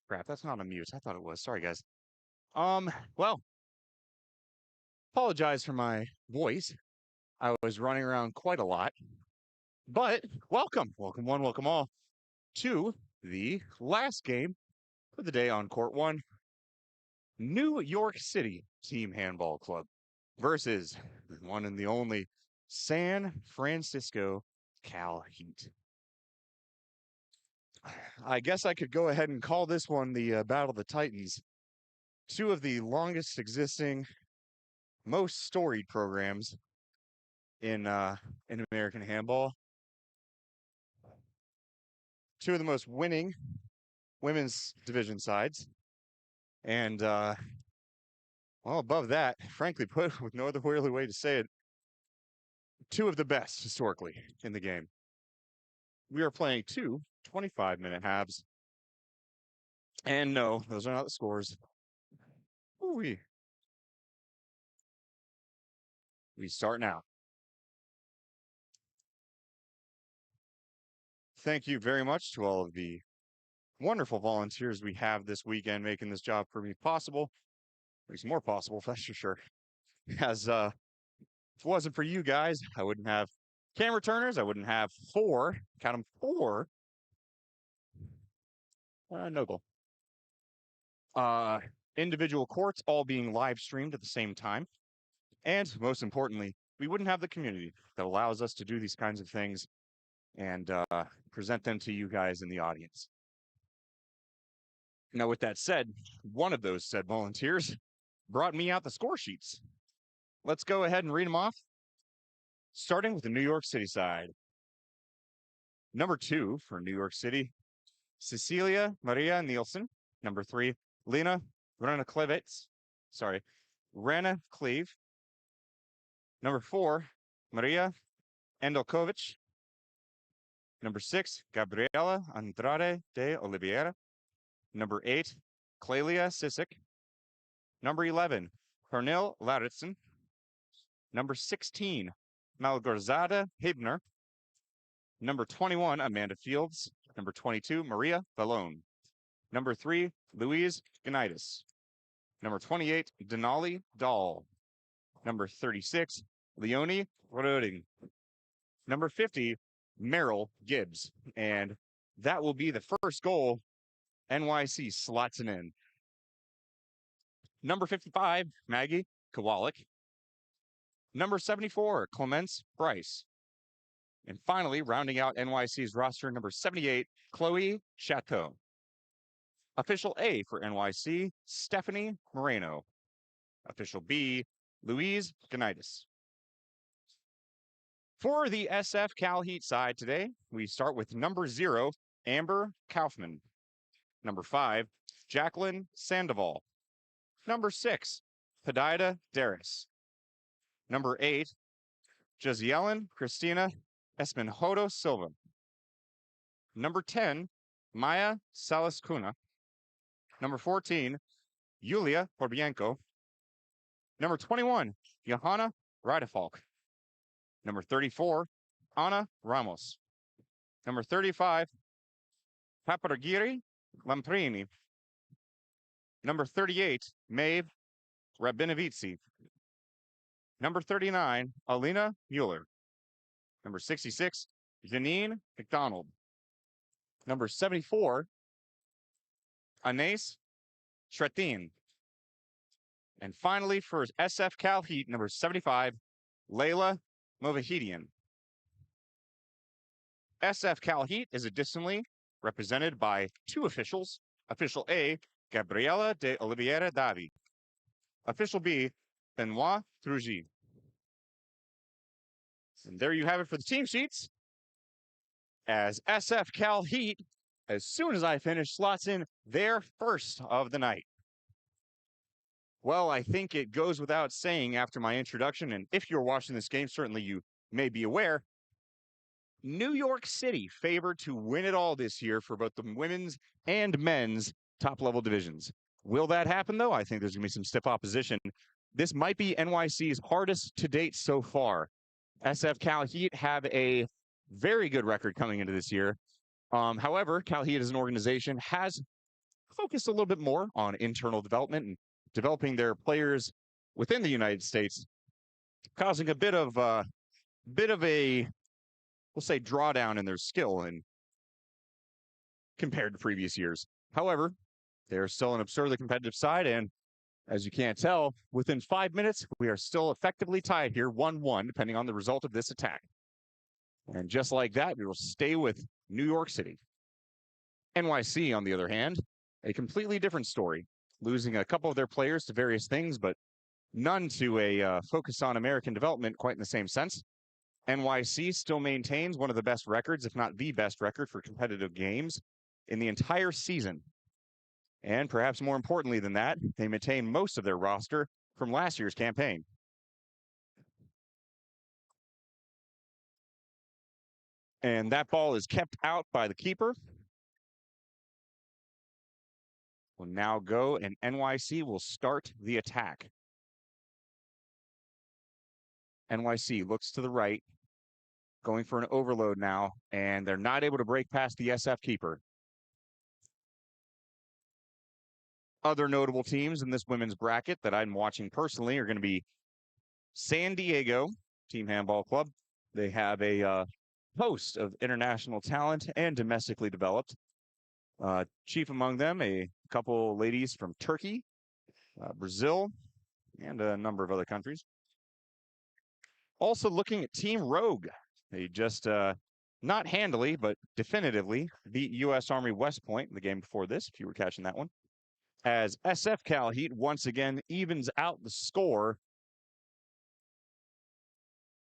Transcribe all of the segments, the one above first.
Crap, that's not a mute. I thought it was. Sorry, guys. Well, apologize for my voice. I was running around quite a lot, but welcome one, welcome all to the last game for the day on Court 1, New York City Team Handball Club versus the one and the only San Francisco CalHeat. I guess I could go ahead and call this one the Battle of the Titans. Two of the longest existing, most storied programs in American handball. Two of the most winning women's division sides. And well, above that, frankly put, with no other really way to say it, two of the best historically in the game. We are playing two 25-minute halves. And no, those are not the scores. Ooh-wee. We start now. Thank you very much to all of the wonderful volunteers we have this weekend making this job for me possible. At least more possible, that's for sure. As if it wasn't for you guys, I wouldn't have camera turners. I wouldn't have four, count them, four Noble. Individual courts all being live streamed at the same time. And most importantly, we wouldn't have the community that allows us to do these kinds of things and present them to you guys in the audience. Now, with that said, one of those said volunteers brought me out the score sheets. Let's go ahead and read them off, starting with the New York City side. Number 2 for New York City, Cecilia Maria Nielsen. Number 3, Lena Rana Cleve. Number 4, Maria Endelkovic. Number 6, Gabriela Andrade de Oliveira. Number 8, Clelia Sisic. Number 11, Cornel Lauritsen. Number 16, Malgorzata Hibner. Number 21, Amanda Fields. Number 22, Maria Ballone. Number 3, Louise Ganitis. Number 28, Denali Dahl. Number 36, Leonie Roding. Number 50, Merrill Gibbs. And that will be the first goal NYC slots it in. Number 55, Maggie Kowalik. Number 74, Clemence Bryce. And finally, rounding out NYC's roster, number 78, Chloe Chateau. Official A for NYC, Stephanie Moreno. Official B, Louise Ganitis. For the SF CalHeat side today, we start with number 0, Amber Kaufman. Number 5, Jacqueline Sandoval. Number 6, Pedida Darris. Number 8, Josielen Christina Esmenhodo Silva. Number 10, Maya Saliskuna. Number 14, Yulia Porbienko. Number 21, Johanna Ridefalk. Number 34, Ana Ramos. Number 35, Paparagiri Lamprini. Number 38, Maeve Rabinovici. Number 39, Alina Mueller. Number 66, Janine McDonald. Number 74, Anais Shretin. And finally, for SF CalHeat, number 75, Layla Movahidian. SF CalHeat is additionally represented by 2 officials. Official A, Gabriela de Oliveira Davi. Official B, Benoit Trugy. And there you have it for the team sheets. As SF CalHeat, as soon as I finish, slots in their first of the night. Well, I think it goes without saying after my introduction, and if you're watching this game, certainly you may be aware, New York City favored to win it all this year for both the women's and men's top-level divisions. Will that happen, though? I think there's going to be some stiff opposition. This might be NYC's hardest to date so far. SF CalHeat have a very good record coming into this year. However, CalHeat as an organization has focus a little bit more on internal development and developing their players within the United States, causing a bit of a, we'll say, drawdown in their skill and compared to previous years. However, they're still an absurdly competitive side, and as you can't tell, within 5 minutes, we are still effectively tied here, 1-1, depending on the result of this attack. And just like that, we will stay with New York City. NYC, on the other hand, a completely different story, losing a couple of their players to various things, but none to a focus on American development quite in the same sense. NYC still maintains one of the best records, if not the best record for competitive games in the entire season. And perhaps more importantly than that, they maintain most of their roster from last year's campaign. And that ball is kept out by the keeper. Will now go, and NYC will start the attack. NYC looks to the right, going for an overload now, and they're not able to break past the SF keeper. Other notable teams in this women's bracket that I'm watching personally are going to be San Diego Team Handball Club. They have a host of international talent and domestically developed. Chief among them, a couple ladies from Turkey, Brazil, and a number of other countries. Also looking at Team Rogue. They just, not handily, but definitively beat U.S. Army West Point in the game before this, if you were catching that one. As SF CalHeat once again evens out the score.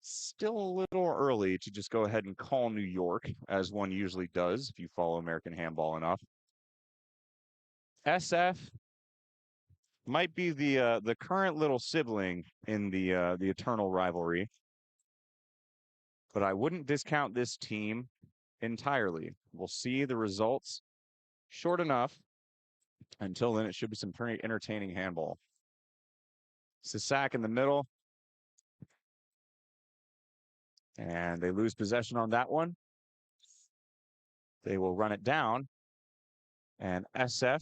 Still a little early to just go ahead and call New York, as one usually does if you follow American handball enough. SF might be the current little sibling in the eternal rivalry, but I wouldn't discount this team entirely. We'll see the results short enough. Until then, it should be some pretty entertaining handball. Sisak in the middle. And they lose possession on that one. They will run it down. And SF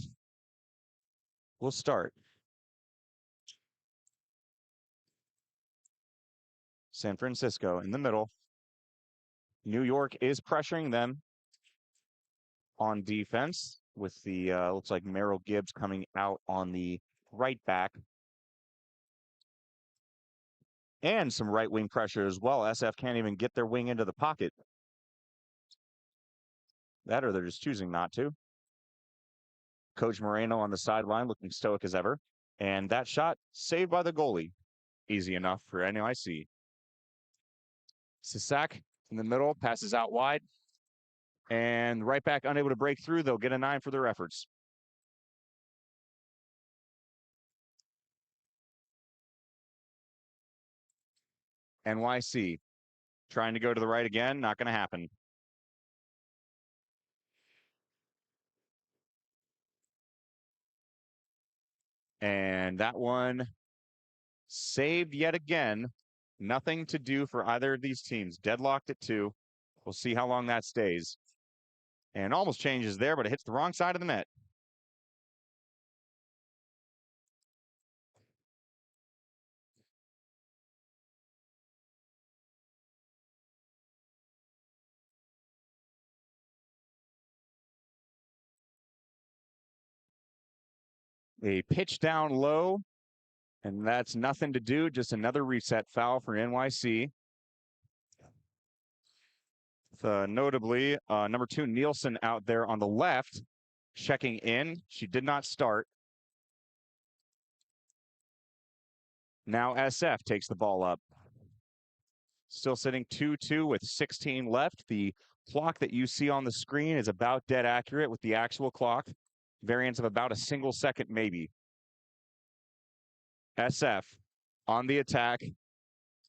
will start. San Francisco in the middle. New York is pressuring them on defense with the, looks like Merrill Gibbs coming out on the right back. And some right wing pressure as well. SF can't even get their wing into the pocket. That or they're just choosing not to. Coach Moreno on the sideline looking stoic as ever. And that shot saved by the goalie. Easy enough for NYC. Sisak in the middle, passes out wide. And right back unable to break through. They'll get a 9 for their efforts. NYC trying to go to the right again. Not going to happen. And that one saved yet again. Nothing to do for either of these teams. Deadlocked at 2. We'll see how long that stays. And almost changes there, but it hits the wrong side of the net. A pitch down low, and that's nothing to do. Just another reset foul for NYC. Notably, number 2, Nielsen out there on the left, checking in. She did not start. Now SF takes the ball up. Still sitting 2-2 with 16 left. The clock that you see on the screen is about dead accurate with the actual clock. Variance of about a single second, maybe. SF on the attack.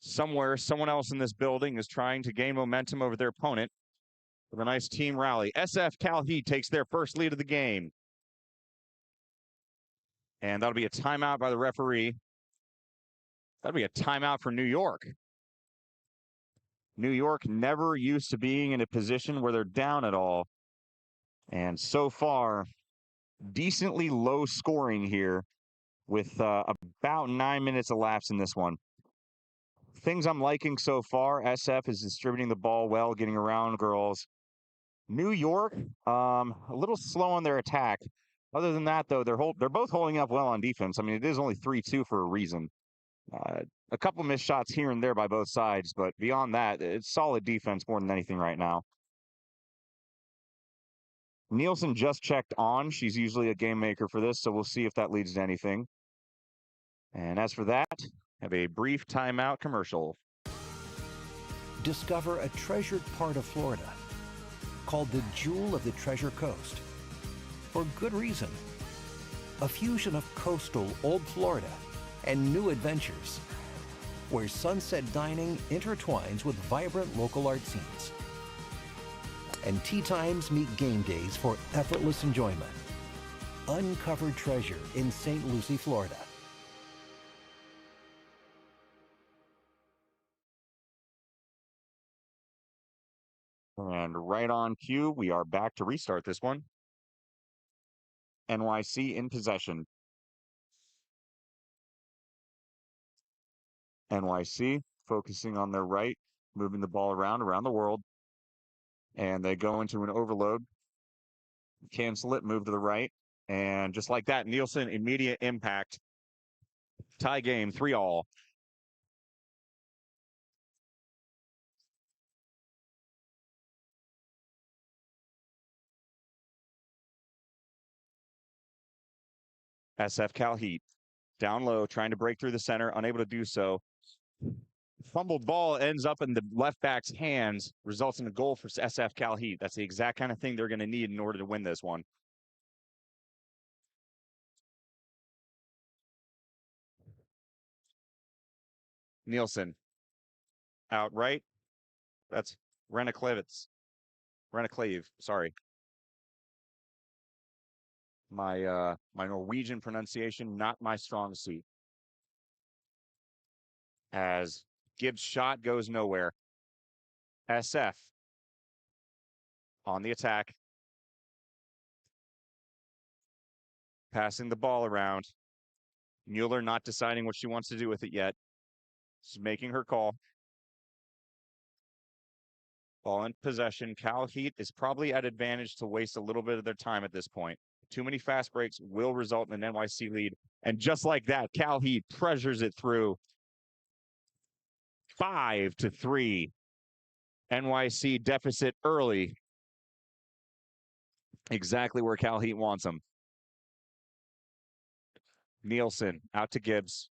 Somewhere, someone else in this building is trying to gain momentum over their opponent with a nice team rally. SF CalHeat takes their first lead of the game. And that'll be a timeout by the referee. That'll be a timeout for New York. New York never used to being in a position where they're down at all. And so far, decently low scoring here with about 9 minutes elapsed in this one. Things I'm liking so far, SF is distributing the ball well, getting around girls. New York, a little slow on their attack. Other than that, though, they're both holding up well on defense. I mean, it is only 3-2 for a reason. A couple missed shots here and there by both sides, but beyond that, it's solid defense more than anything right now. Nielsen just checked on. She's usually a game maker for this, so we'll see if that leads to anything. And as for that, have a brief timeout commercial. Discover a treasured part of Florida called the Jewel of the Treasure Coast. For good reason. A fusion of coastal old Florida and new adventures, where sunset dining intertwines with vibrant local art scenes. And tea times meet game days for effortless enjoyment. Uncovered treasure in St. Lucie, Florida. And right on cue, we are back to restart this one. NYC in possession. NYC focusing on their right, moving the ball around the world. And they go into an overload. Cancel it, move to the right. And just like that, Nielsen, immediate impact. Tie game, 3-all. SF CalHeat down low, trying to break through the center, unable to do so. Fumbled ball ends up in the left back's hands, results in a goal for SF CalHeat. That's the exact kind of thing they're going to need in order to win this one. Nielsen out right. That's Renaklevitz. Renaklave, sorry. My Norwegian pronunciation, not my strong suit. As Gibbs' shot goes nowhere. SF on the attack. Passing the ball around. Mueller not deciding what she wants to do with it yet. She's making her call. Ball in possession. CalHeat is probably at advantage to waste a little bit of their time at this point. Too many fast breaks will result in an NYC lead. And just like that, CalHeat pressures it through. 5-3. NYC deficit early. Exactly where CalHeat wants them. Nielsen out to Gibbs.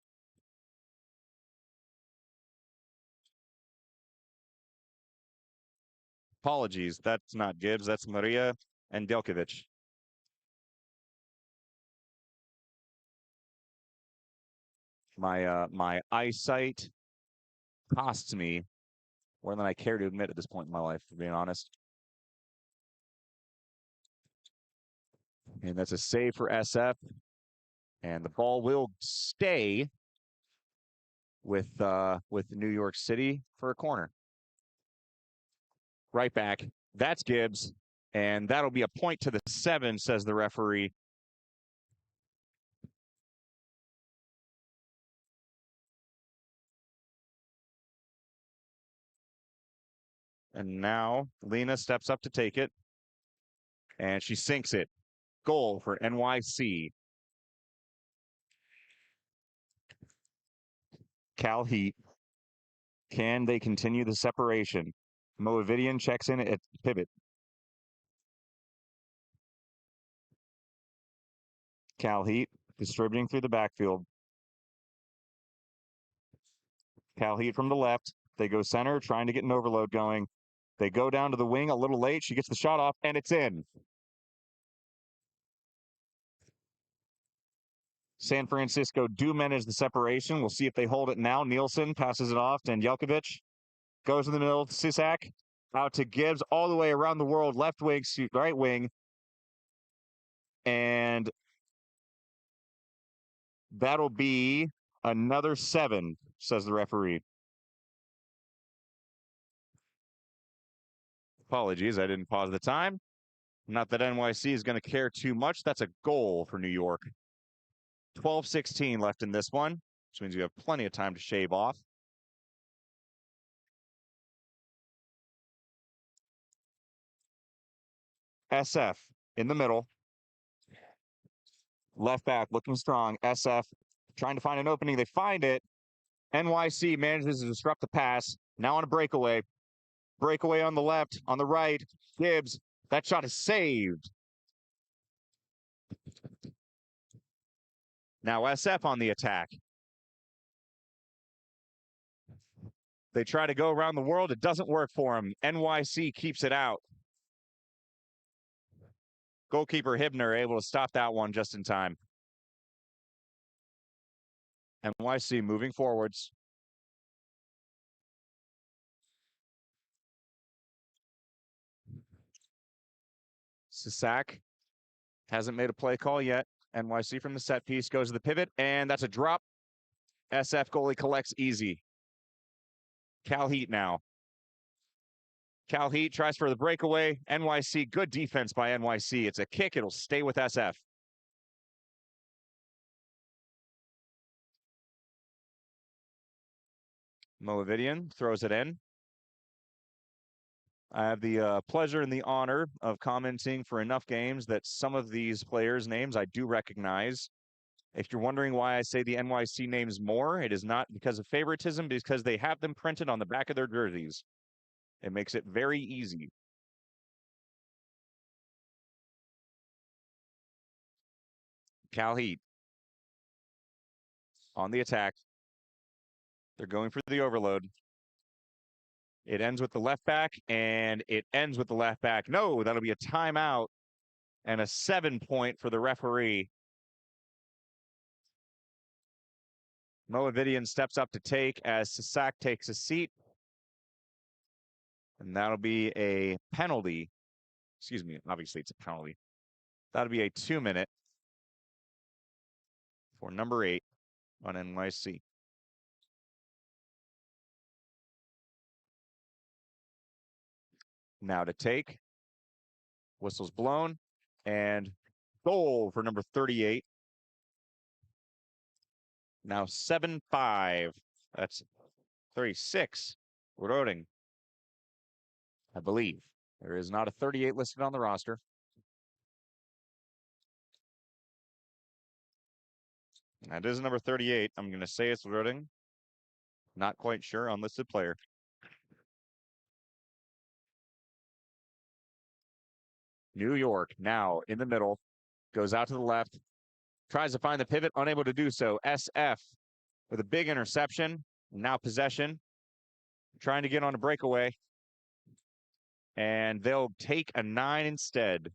Apologies, that's not Gibbs, that's Maria and Delkovic. My eyesight costs me more than I care to admit at this point in my life, for being honest. And that's a save for SF. And the ball will stay with New York City for a corner. Right back. That's Gibbs. And that'll be a point to the 7, says the referee. And now Lena steps up to take it. And she sinks it. Goal for NYC. CalHeat. Can they continue the separation? Moavidian checks in at pivot. CalHeat distributing through the backfield. CalHeat from the left. They go center, trying to get an overload going. They go down to the wing a little late. She gets the shot off, and it's in. San Francisco do manage the separation. We'll see if they hold it now. Nielsen passes it off, and Jelkovic goes in the middle. Sisak out to Gibbs, all the way around the world. Left wing, right wing. And that'll be another 7, says the referee. Apologies, I didn't pause the time. Not that NYC is going to care too much. That's a goal for New York. 12-16 left in this one, which means you have plenty of time to shave off. SF in the middle. Left back looking strong. SF trying to find an opening. They find it. NYC manages to disrupt the pass. Now on a breakaway. Breakaway on the left, on the right. Gibbs. That shot is saved. Now SF on the attack. They try to go around the world. It doesn't work for them. NYC keeps it out. Goalkeeper Hibner able to stop that one just in time. NYC moving forwards. Sasak hasn't made a play call yet. NYC from the set piece goes to the pivot, and that's a drop. SF goalie collects easy. CalHeat now. CalHeat tries for the breakaway. NYC, good defense by NYC. It's a kick. It'll stay with SF. Moavidian throws it in. I have the pleasure and the honor of commenting for enough games that some of these players' names I do recognize. If you're wondering why I say the NYC names more, it is not because of favoritism, because they have them printed on the back of their jerseys. It makes it very easy. CalHeat on the attack. They're going for the overload. It ends with the left back, and it ends with the left back. No, that'll be a timeout and a 7-point for the referee. Moavidian steps up to take as Sasak takes a seat. And that'll be a penalty. Excuse me, obviously it's a penalty. That'll be a 2-minute for number 8 on NYC. Now to take. Whistle's blown. And goal for number 38. Now 7-5. That's 36. Roding. I believe. There is not a 38 listed on the roster. That is number 38. I'm going to say it's Roding. Not quite sure. Unlisted player. New York now in the middle. Goes out to the left. Tries to find the pivot. Unable to do so. SF with a big interception. Now possession. Trying to get on a breakaway. And they'll take a 9 instead.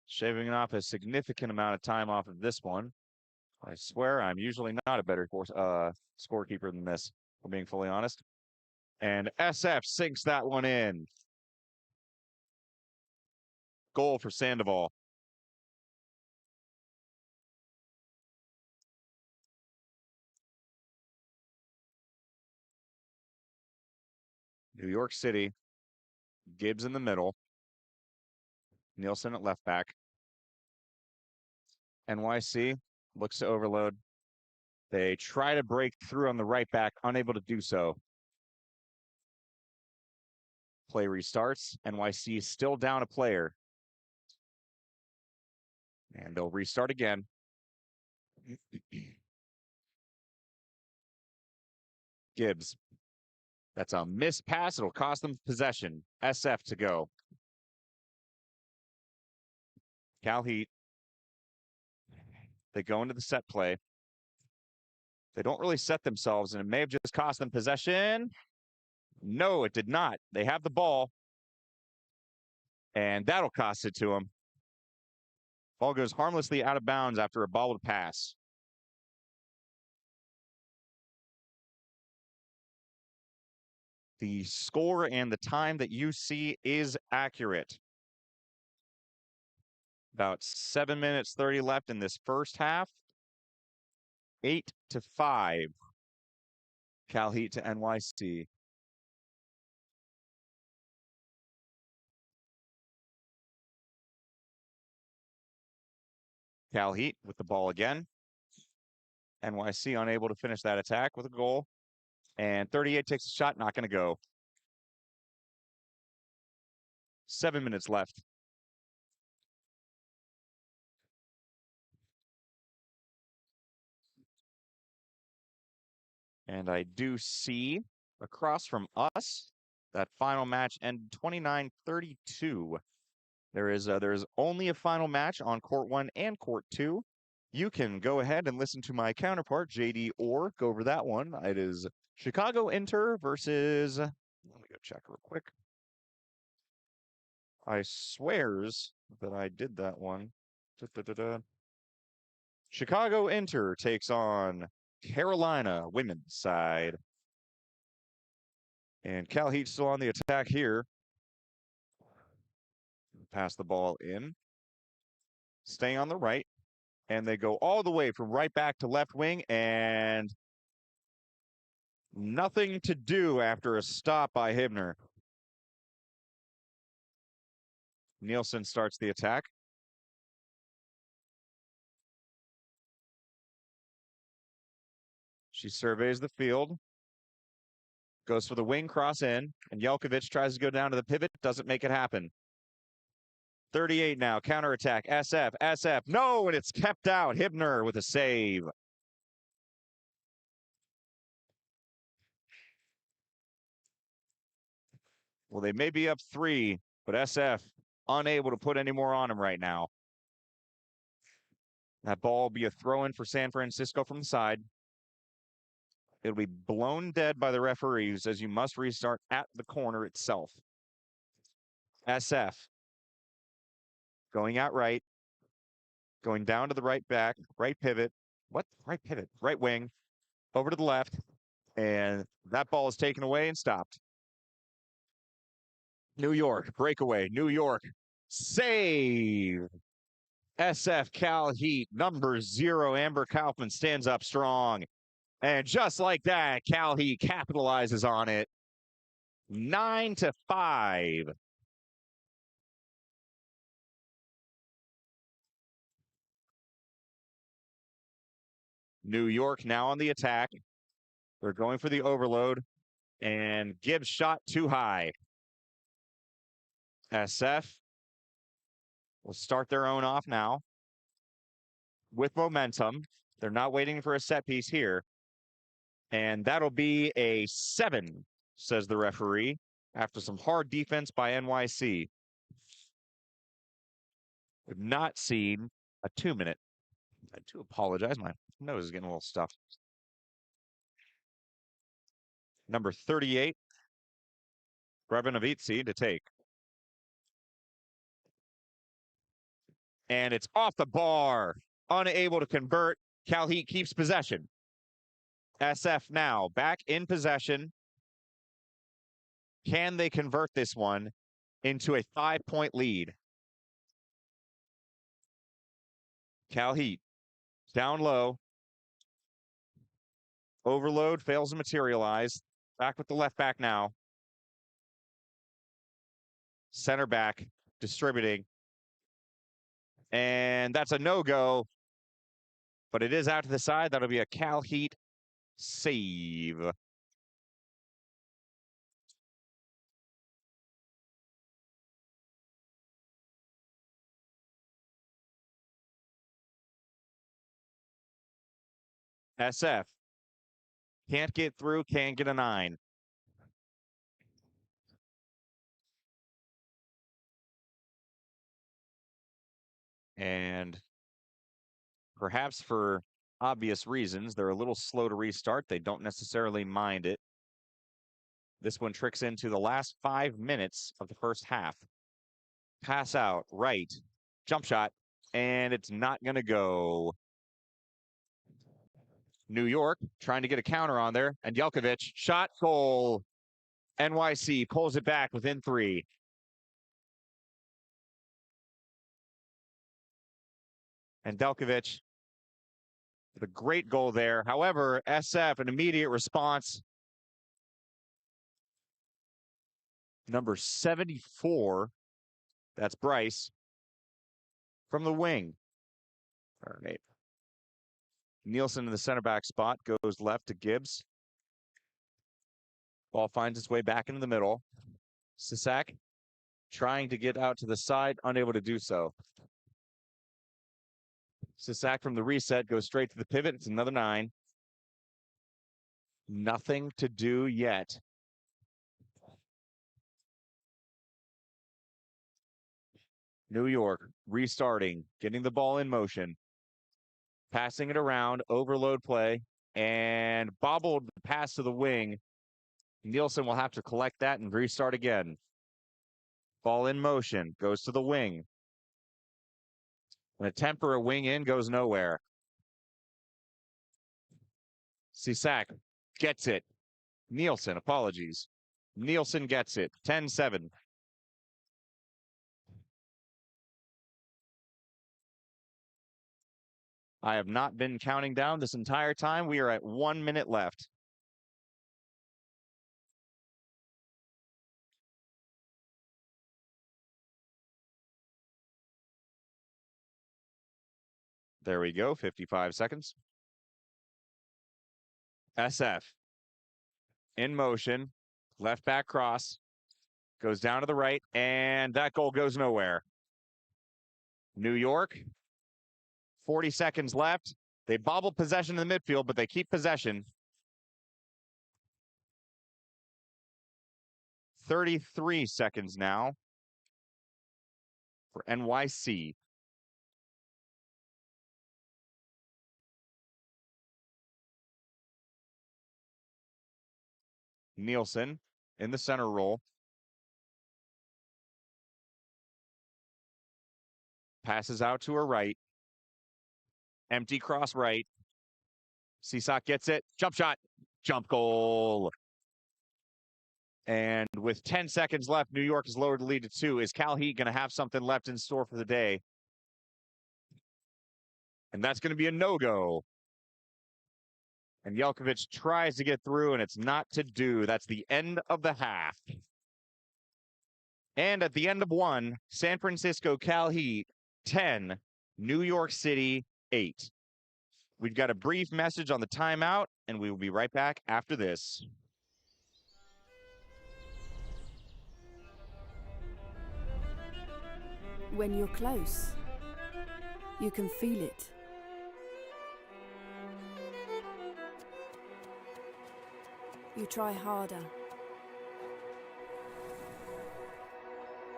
Shaving off a significant amount of time off of this one. I swear I'm usually not a better scorekeeper than this, if I'm being fully honest. And SF sinks that one in. Goal for Sandoval. New York City. Gibbs in the middle. Nielsen at left back. NYC looks to overload. They try to break through on the right back, unable to do so. Play restarts. NYC is still down a player. And they'll restart again. Gibbs. That's a missed pass. It'll cost them possession. SF to go. CalHeat. They go into the set play. They don't really set themselves, and it may have just cost them possession. No, it did not. They have the ball, and that'll cost it to them. Ball goes harmlessly out of bounds after a bobbled pass. The score and the time that you see is accurate. About 7 minutes 30 left in this first half. 8-5. CalHeat to NYC. CalHeat with the ball again. NYC unable to finish that attack with a goal. And 38 takes a shot, not going to go. 7 minutes left. And I do see across from us that final match ended 29-32. There is only a final match on Court 1 and Court 2. You can go ahead and listen to my counterpart, JD Orr, go over that one. It is Chicago Inter versus, let me go check real quick. I swears that I did that one. Chicago Inter takes on Carolina women's side. And CalHeat still on the attack here. Pass the ball in. Staying on the right. And they go all the way from right back to left wing. And nothing to do after a stop by Hibner. Nielsen starts the attack. She surveys the field. Goes for the wing cross in. And Jelkovic tries to go down to the pivot. Doesn't make it happen. 38 now. Counterattack. SF. No, and it's kept out. Hibner with a save. Well, they may be up 3, but SF unable to put any more on him right now. That ball will be a throw-in for San Francisco from the side. It'll be blown dead by the referee, who says you must restart at the corner itself. SF going out right, going down to the right back, right pivot. What? Right pivot, right wing, over to the left, and that ball is taken away and stopped. New York, breakaway, New York, save. SF CalHeat, number 0, Amber Kaufman stands up strong. And just like that, CalHeat capitalizes on it. 9-5. New York now on the attack. They're going for the overload. And Gibbs shot too high. SF will start their own off now with momentum. They're not waiting for a set piece here. And that'll be a 7, says the referee, after some hard defense by NYC. We've not seen a 2-minute. I do apologize. My nose is getting a little stuffed. Number 38, Brevinovici to take. And it's off the bar. Unable to convert. CalHeat keeps possession. SF now back in possession. Can they convert this one into a 5-point lead? CalHeat down low. Overload fails to materialize. Back with the left back now. Center back distributing. And that's a no-go. But it is out to the side. That'll be a CalHeat save. SF can't get through, can't get a 9. And perhaps for obvious reasons, they're a little slow to restart. They don't necessarily mind it. This one tricks into the last 5 minutes of the first half. Pass out, right, jump shot, and it's not going to go. New York trying to get a counter on there, and Jelkovic, shot, goal. NYC pulls it back within 3. And Delkovic, the great goal there. However, SF, an immediate response, Number 74, that's Bryce, from the wing. All right. Nielsen in the center back spot goes left to Gibbs. Ball finds its way back into the middle. Sisak trying to get out to the side, unable to do so. Sisak from the reset goes straight to the pivot. It's another 9. Nothing to do yet. New York restarting, getting the ball in motion, passing it around, overload play, and bobbled the pass to the wing. Nielsen will have to collect that and restart again. Ball in motion, goes to the wing. An attempt for a wing in goes nowhere. Sisak gets it. Nielsen, apologies. Nielsen gets it. 10-7. I have not been counting down this entire time. We are at 1 minute left. There we go, 55 seconds. SF in motion, left back cross, goes down to the right, and that goal goes nowhere. New York, 40 seconds left. They bobble possession in the midfield, but they keep possession. 33 seconds now for NYC. Nielsen in the center role. Passes out to her right. Empty cross right. Sisak gets it. Jump shot. Jump goal. And with 10 seconds left, New York has lowered the lead to 2. Is CalHeat going to have something left in store for the day? And that's going to be a no-go. And Jelkovic tries to get through, and it's not to do. That's the end of the half. And at the end of 1, San Francisco CalHeat 10, New York City 8. We've got a brief message on the timeout, and we will be right back after this. When you're close, you can feel it. You try harder.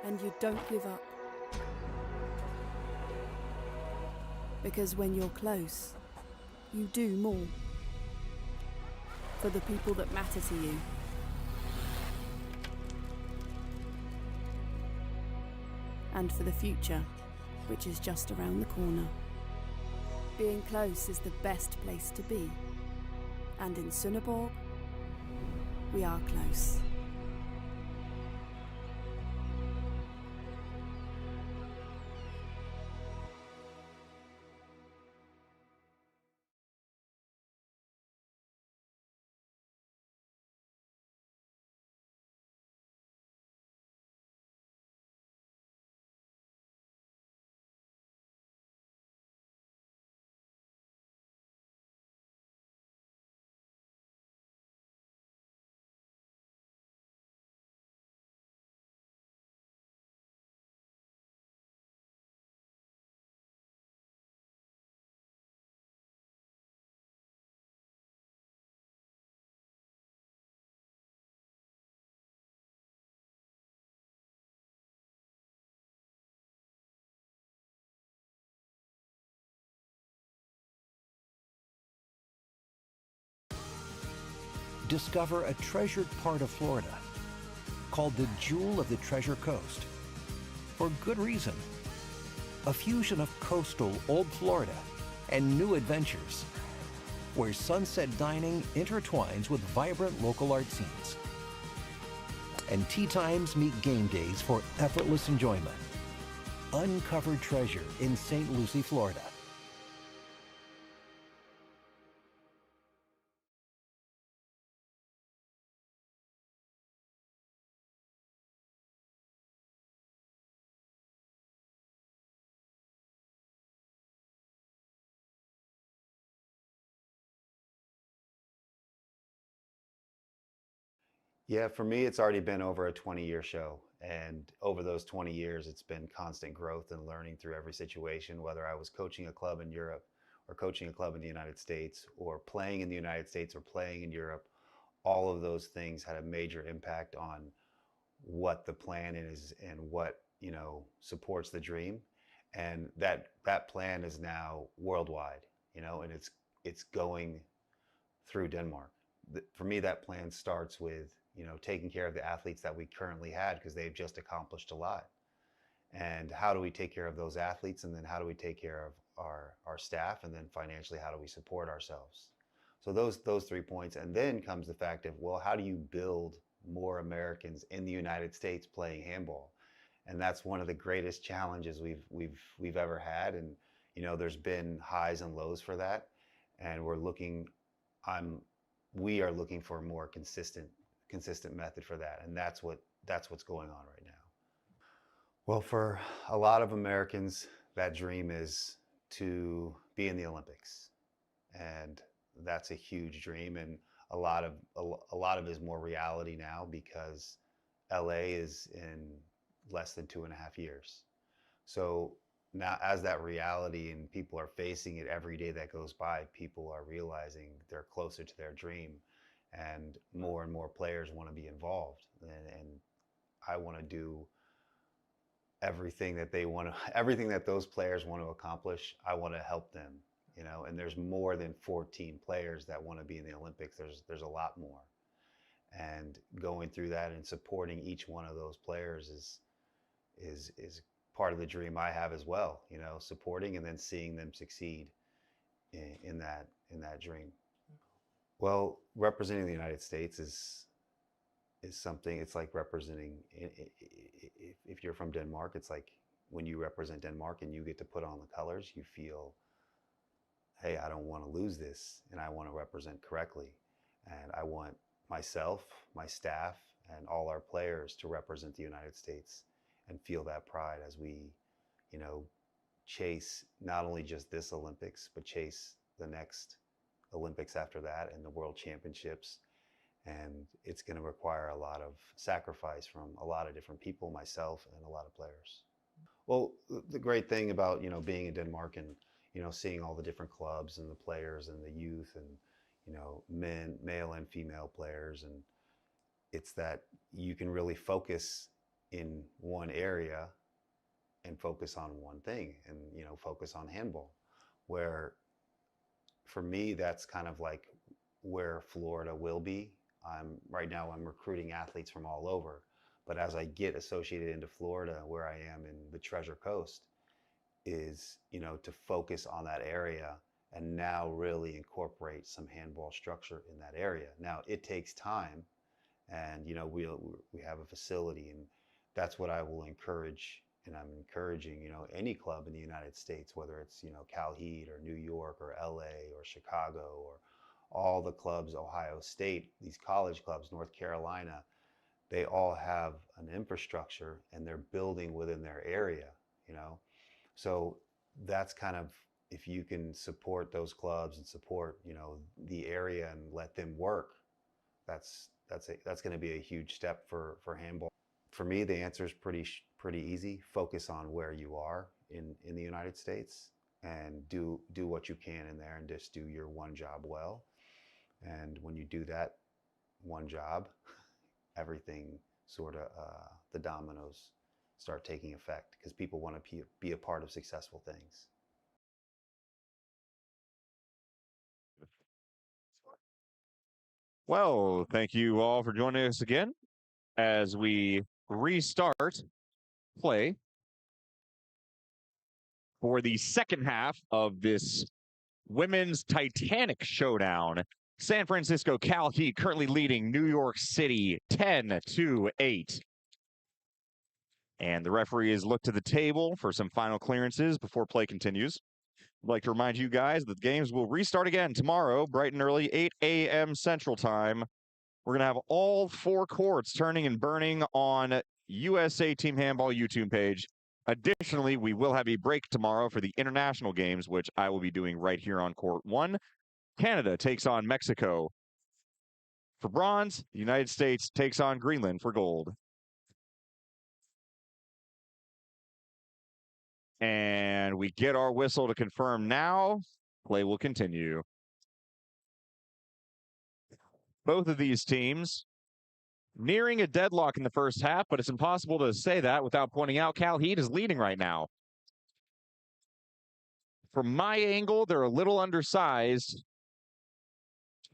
And you don't give up. Because when you're close, you do more. For the people that matter to you. And for the future, which is just around the corner. Being close is the best place to be. And in Sunneborg, we are close. Discover a treasured part of Florida called the Jewel of the Treasure Coast. For good reason. A fusion of coastal old Florida and new adventures, where sunset dining intertwines with vibrant local art scenes. And tea times meet game days for effortless enjoyment. Uncovered treasure in St. Lucie, Florida. Yeah, for me, it's already been over a 20-year show. And over those 20 years, it's been constant growth and learning through every situation, whether I was coaching a club in Europe or coaching a club in the United States or playing in the United States or playing in Europe. All of those things had a major impact on what the plan is and what, supports the dream. And that plan is now worldwide, and it's going through Denmark. For me, that plan starts with, taking care of the athletes that we currently had because they've just accomplished a lot. And how do we take care of those athletes? And then how do we take care of our staff? And then financially, how do we support ourselves? So those 3 points. And then comes the fact of, well, how do you build more Americans in the United States playing handball? And that's one of the greatest challenges we've ever had. And there's been highs and lows for that. And we are looking for a more consistent method for that. And that's what's going on right now. Well, for a lot of Americans, that dream is to be in the Olympics. And that's a huge dream. And a lot of it is more reality now because LA is in less than 2.5 years. So now, as that reality and people are facing it every day that goes by, people are realizing they're closer to their dream, and more players want to be involved. And I want to do everything that everything that those players want to accomplish. I want to help them, and there's more than 14 players that want to be in the Olympics. There's a lot more. And going through that and supporting each one of those players is part of the dream I have as well, supporting and then seeing them succeed in that dream. Well, representing the United States is something. It's like representing, if you're from Denmark, it's like when you represent Denmark and you get to put on the colors, you feel, hey, I don't want to lose this, and I want to represent correctly. And I want myself, my staff, and all our players to represent the United States and feel that pride as we, chase not only just this Olympics, but chase the next Olympics after that and the World Championships. And it's going to require a lot of sacrifice from a lot of different people, myself, and a lot of players. Well, the great thing about, being in Denmark and, seeing all the different clubs and the players and the youth and, male and female players, and it's that you can really focus in one area and focus on one thing and, focus on handball, where for me, that's kind of like where Florida will be. Right now I'm recruiting athletes from all over, but as I get associated into Florida, where I am in the Treasure Coast, is, to focus on that area and now really incorporate some handball structure in that area. Now it takes time, and we have a facility, and that's what I will encourage. And I'm encouraging, any club in the United States, whether it's, CalHeat or New York or LA or Chicago or all the clubs, Ohio State, these college clubs, North Carolina, they all have an infrastructure and they're building within their area, So that's kind of, if you can support those clubs and support, the area and let them work, that's going to be a huge step for handball. For me, the answer is pretty easy. Focus on where you are in the United States and do what you can in there and just do your one job well. And when you do that one job, everything sort of, the dominoes start taking effect because people want to be a part of successful things. Well, thank you all for joining us again as we restart play for the second half of this women's Titanic showdown. San Francisco CalHeat currently leading New York City 10-8. And the referee has looked to the table for some final clearances before play continues. I'd like to remind you guys that the games will restart again tomorrow, bright and early, 8 a.m. Central Time. We're going to have all 4 courts turning and burning on USA Team Handball YouTube page. Additionally, we will have a break tomorrow for the international games, which I will be doing right here on Court 1. Canada takes on Mexico. For bronze, the United States takes on Greenland for gold. And we get our whistle to confirm now. Play will continue. Both of these teams nearing a deadlock in the first half, but it's impossible to say that without pointing out CalHeat is leading right now. From my angle, they're a little undersized.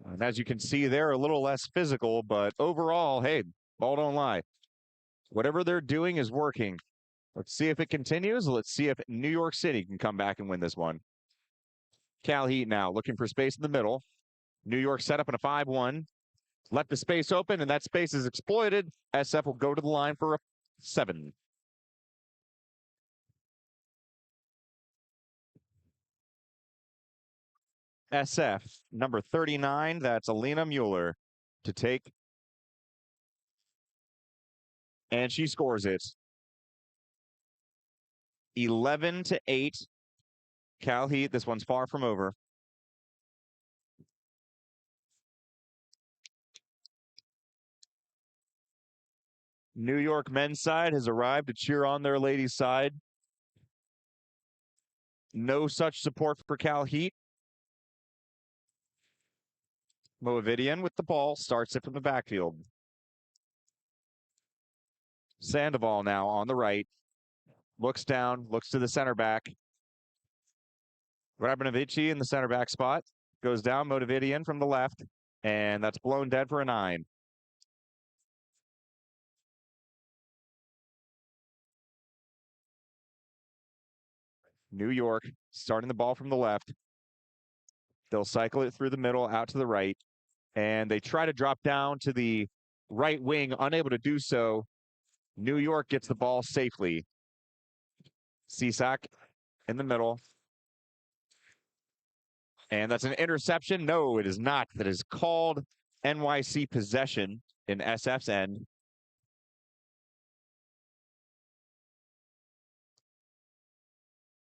And as you can see, they're a little less physical, but overall, hey, ball don't lie. Whatever they're doing is working. Let's see if it continues. Let's see if New York City can come back and win this one. CalHeat now looking for space in the middle. New York set up in a 5-1. Left the space open, and that space is exploited. SF will go to the line for a 7. SF, number 39, that's Alina Mueller to take. And she scores it. 11-8. CalHeat, this one's far from over. New York men's side has arrived to cheer on their ladies' side. No such support for CalHeat. Moavidian with the ball, starts it from the backfield. Sandoval now on the right. Looks down, looks to the center back. Rabinovici in the center back spot. Goes down, Moavidian from the left. And that's blown dead for a 9. New York starting the ball from the left. They'll cycle it through the middle, out to the right. And they try to drop down to the right wing, unable to do so. New York gets the ball safely. Cisak in the middle. And that's an interception. No, it is not. That is called NYC possession in SF's end.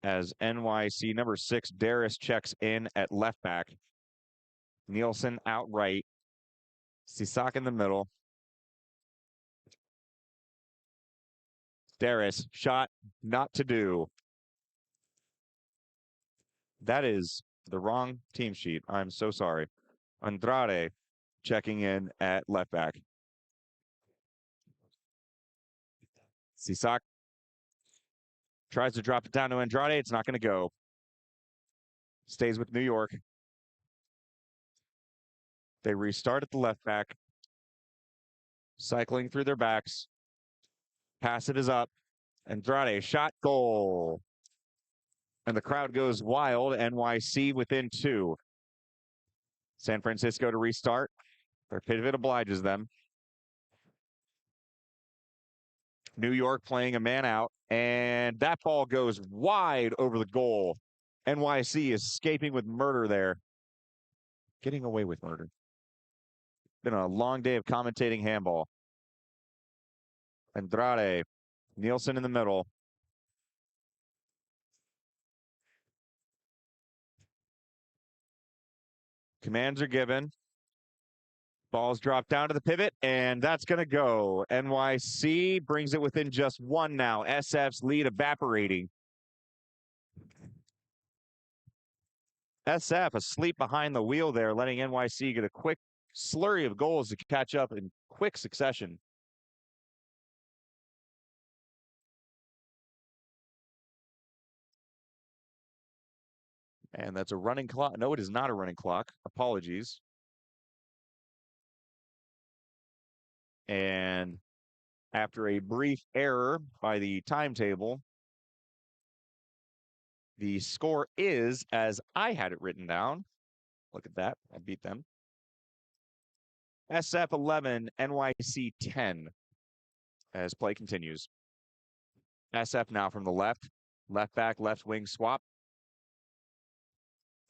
As NYC number 6, Darius checks in at left back. Nielsen out right. Cisak in the middle. Darius, shot not to do. That is the wrong team sheet. I'm so sorry. Andrade checking in at left back. Cisak tries to drop it down to Andrade. It's not going to go. Stays with New York. They restart at the left back. Cycling through their backs. Pass it is up. Andrade, shot, goal. And the crowd goes wild. NYC within 2. San Francisco to restart. Their pivot obliges them. New York playing a man out. And that ball goes wide over the goal. NYC is escaping with murder there. Getting away with murder. Been a long day of commentating handball. Andrade. Nielsen in the middle. Commands are given. Ball's dropped down to the pivot, and that's going to go. NYC brings it within just 1 now. SF's lead evaporating. SF asleep behind the wheel there, letting NYC get a quick slurry of goals to catch up in quick succession. And that's a running clock. No, it is not a running clock. Apologies. And after a brief error by the timetable, the score is as I had it written down. Look at that. I beat them. SF 11, NYC 10 as play continues. SF now from the left. Left back, left wing swap.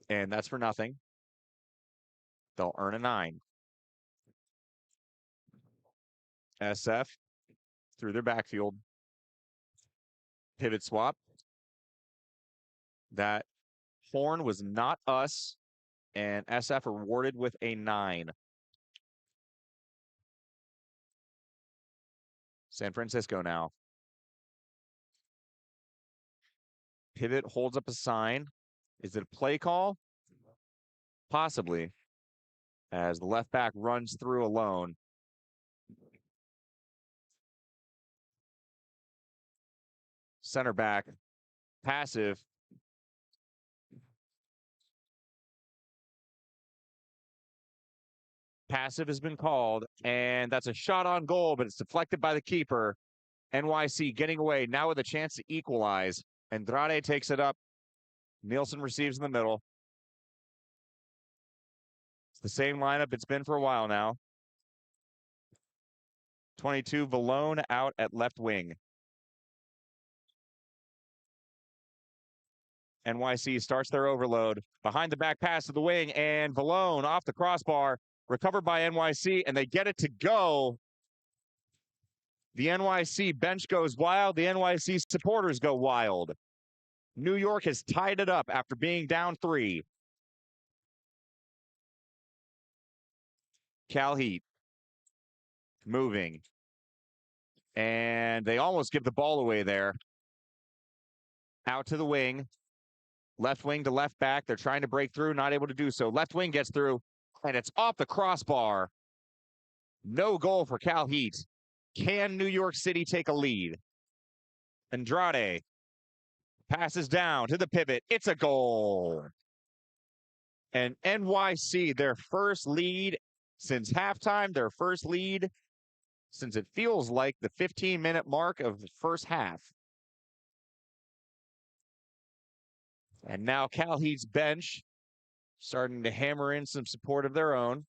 And that's for nothing. They'll earn a 9. SF through their backfield. Pivot swap. That horn was not us. And SF rewarded with a 9. San Francisco now. Pivot holds up a sign. Is it a play call? Possibly. As the left back runs through alone. Center back, passive. Passive has been called, and that's a shot on goal, but it's deflected by the keeper. NYC getting away now with a chance to equalize. Andrade takes it up. Nielsen receives in the middle. It's the same lineup it's been for a while now. 22, Valone out at left wing. NYC starts their overload. Behind the back pass to the wing, and Valone off the crossbar. Recovered by NYC, and they get it to go. The NYC bench goes wild. The NYC supporters go wild. New York has tied it up after being down 3. CalHeat moving. And they almost give the ball away there. Out to the wing. Left wing to left back. They're trying to break through, not able to do so. Left wing gets through, and it's off the crossbar. No goal for CalHeat. Can New York City take a lead? Andrade passes down to the pivot. It's a goal. And NYC, their first lead since halftime, their first lead since it feels like the 15-minute mark of the first half. And now CalHeat's bench starting to hammer in some support of their own.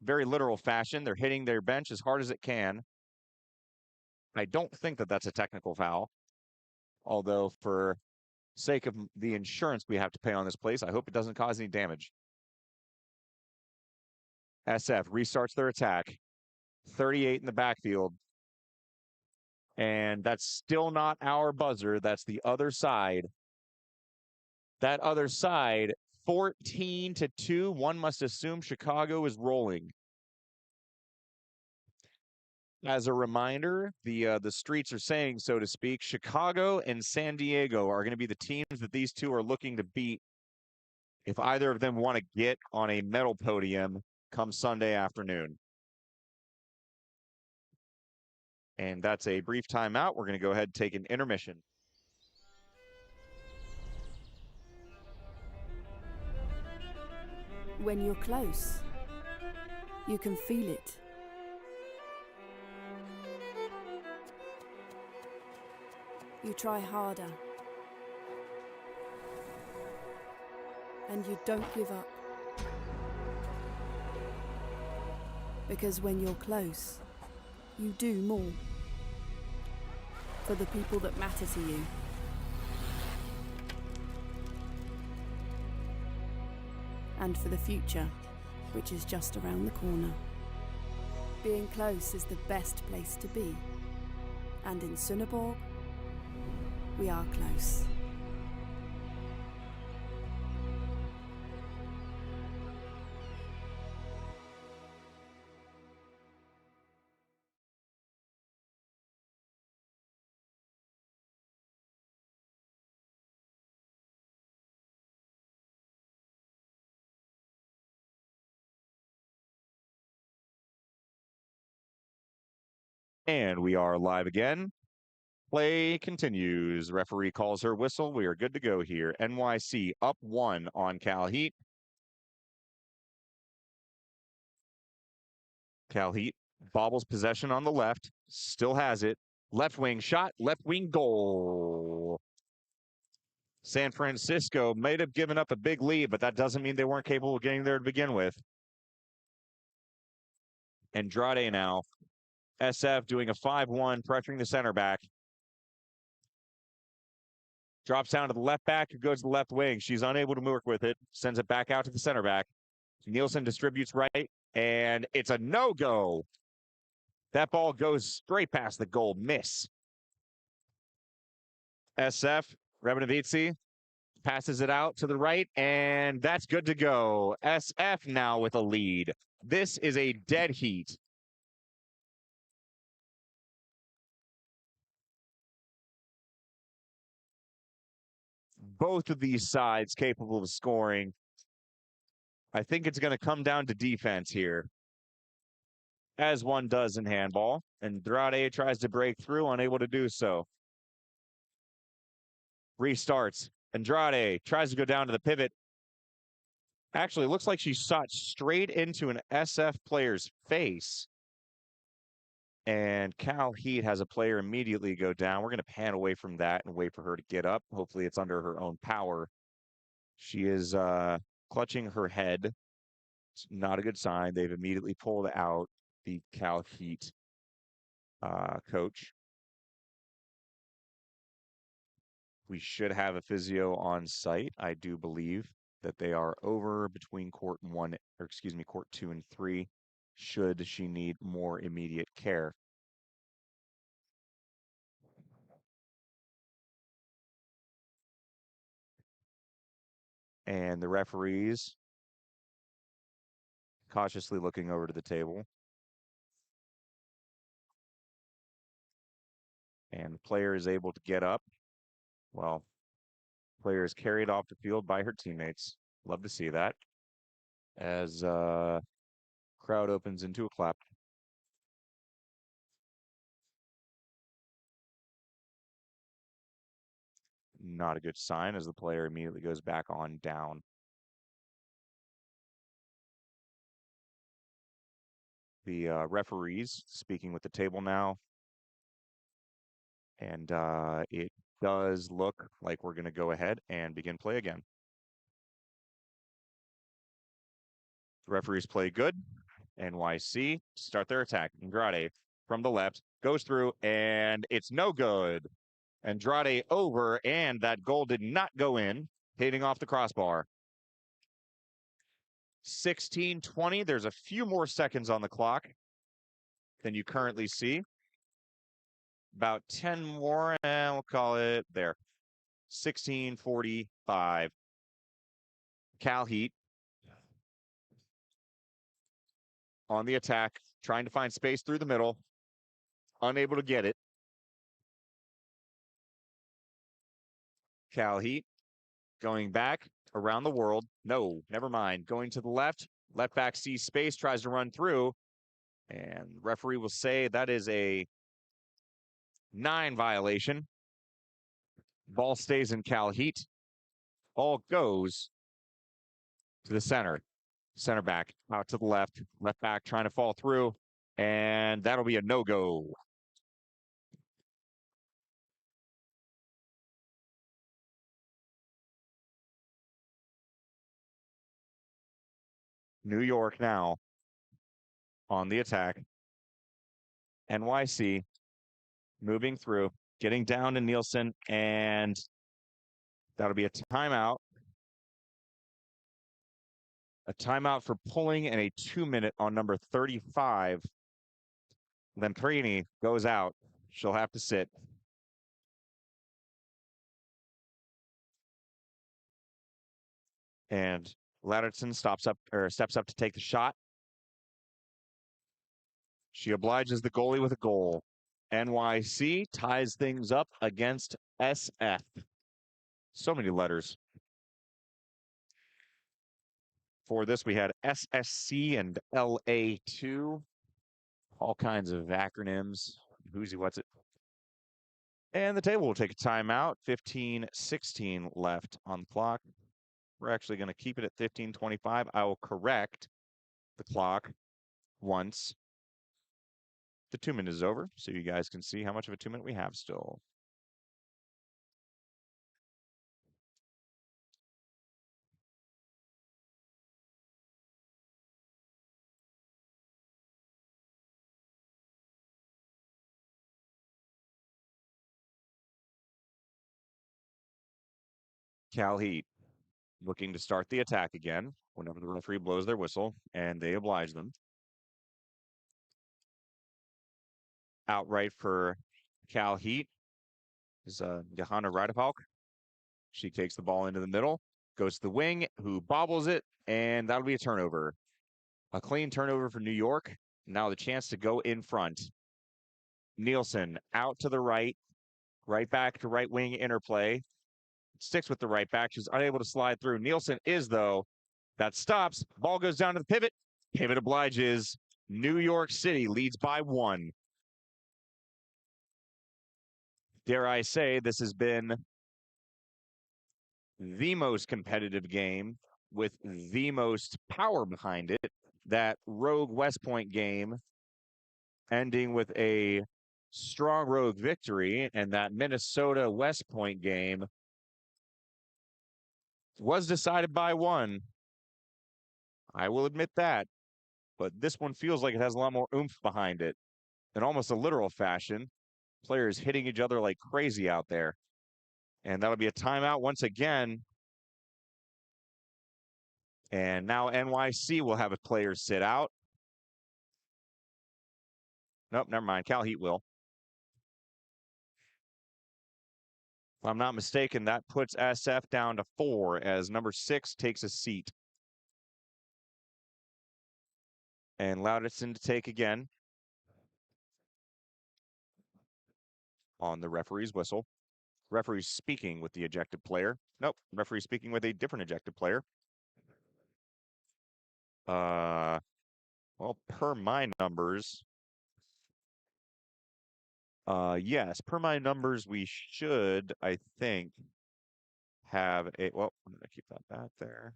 Very literal fashion. They're hitting their bench as hard as it can. I don't think that that's a technical foul. Although for sake of the insurance we have to pay on this place, I hope it doesn't cause any damage. SF restarts their attack. 38 in the backfield. And that's still not our buzzer. That's the other side. That other side, 14-2. One must assume Chicago is rolling. As a reminder, the streets are saying, so to speak, Chicago and San Diego are going to be the teams that these two are looking to beat if either of them want to get on a medal podium come Sunday afternoon. And that's a brief timeout. We're going to go ahead and take an intermission. When you're close, you can feel it. You try harder. And you don't give up. Because when you're close, you do more. For the people that matter to you. And for the future, which is just around the corner. Being close is the best place to be. And in Sunneborg, we are close. And we are live again. Play continues. Referee calls her whistle. We are good to go here. NYC up 1 on CalHeat. CalHeat bobbles possession on the left. Still has it. Left wing shot. Left wing goal. San Francisco might have given up a big lead, but that doesn't mean they weren't capable of getting there to begin with. Andrade now. SF doing a 5-1, pressuring the center back. Drops down to the left back, who goes to the left wing. She's unable to work with it. Sends it back out to the center back. Nielsen distributes right, and it's a no-go. That ball goes straight past the goal. Miss. SF, Rebenovici, passes it out to the right, and that's good to go. SF now with a lead. This is a dead heat. both of these sides capable of scoring. I think it's going to come down to defense here, as one does in handball. Andrade tries to break through, unable to do so. Restarts. Andrade tries to go down to the pivot. Actually, it looks like she shot straight into an SF player's face. And CalHeat has a player immediately go down. We're going to pan away from that and wait for her to get up. Hopefully it's under her own power. She is clutching her head. It's not a good sign. They've immediately pulled out the CalHeat coach. We should have a physio on site. I do believe that they are over between court 2 and 3, should she need more immediate care. And the referees cautiously looking over to the table. And the player is able to get up. Well, player is carried off the field by her teammates. Love to see that. As crowd opens into a clap. Not a good sign as the player immediately goes back on down. The referees speaking with the table now. And it does look like we're going to go ahead and begin play again. The referees play good. NYC start their attack. Andrade from the left goes through, and it's no good. Andrade over, and that goal did not go in, hitting off the crossbar. 16:20. There's a few more seconds on the clock than you currently see. About 10 more, and we'll call it there. 16:45. CalHeat on the attack, trying to find space through the middle. Unable to get it. CalHeat going back around the world. No, never mind. Going to the left. Left back sees space, tries to run through. And the referee will say that is a 9 violation. Ball stays in CalHeat. Ball goes to the center. Center back out to the left. Left back trying to fall through. And that'll be a no-go. New York now on the attack. NYC moving through, getting down to Nielsen, and that'll be a timeout. A timeout for pulling and a 2-minute on number 35. Lemprini goes out. She'll have to sit. And Latterson steps up to take the shot. She obliges the goalie with a goal. NYC ties things up against SF. So many letters. For this, we had SSC and LA2. All kinds of acronyms. Who's what's it? And the table will take a timeout. 15:16 left on the clock. We're actually going to keep it at 15:25. I will correct the clock once the 2 minutes is over, so you guys can see how much of a 2-minute we have still. CalHeat looking to start the attack again whenever the referee blows their whistle, and they oblige them. Outright for CalHeat is Johanna Reidepalk. She takes the ball into the middle, goes to the wing, who bobbles it, and that'll be a turnover. A clean turnover for New York. Now the chance to go in front. Nielsen out to the right back to right wing interplay. sticks with the right back. She's unable to slide through. Nielsen is, though. That stops. Ball goes down to the pivot. Pivot obliges. New York City leads by 1. Dare I say, this has been the most competitive game with the most power behind it. That Rogue West Point game ending with a strong Rogue victory, and that Minnesota West Point game was decided by 1. I will admit that. But this one feels like it has a lot more oomph behind it in almost a literal fashion. Players hitting each other like crazy out there. And that'll be a timeout once again. And now NYC will have a player sit out. Nope, never mind. CalHeat will. If I'm not mistaken, that puts SF down to 4 as number 6 takes a seat. And Lauritsen to take again on the referee's whistle. Referee speaking with the ejected player. Nope, referee speaking with a different ejected player. Well, per my numbers, yes, per my numbers, we should, I think, have a, well, I'm gonna keep that back there.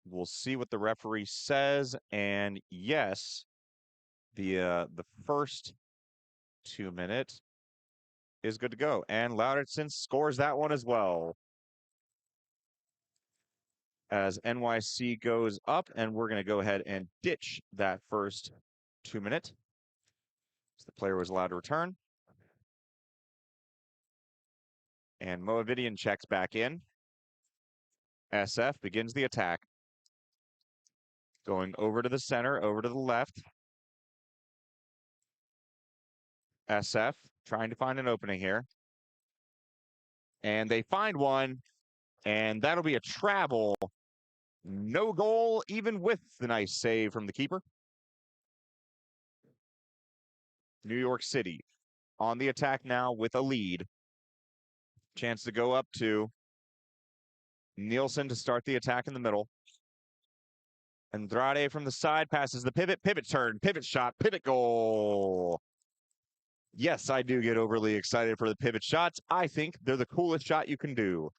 We'll see what the referee says, and yes, the first 2 minutes is good to go, and Lauritsen scores that one as well. As NYC goes up, and we're going to go ahead and ditch that first 2 minute. So the player was allowed to return. And Moavidian checks back in. SF begins the attack. Going over to the center, over to the left. SF trying to find an opening here. And they find one, and that'll be a travel. No goal, even with the nice save from the keeper. New York City on the attack now with a lead. Chance to go up to Nielsen to start the attack in the middle. Andrade from the side passes the pivot. Pivot turn, pivot shot, pivot goal. Yes, I do get overly excited for the pivot shots. I think they're the coolest shot you can do.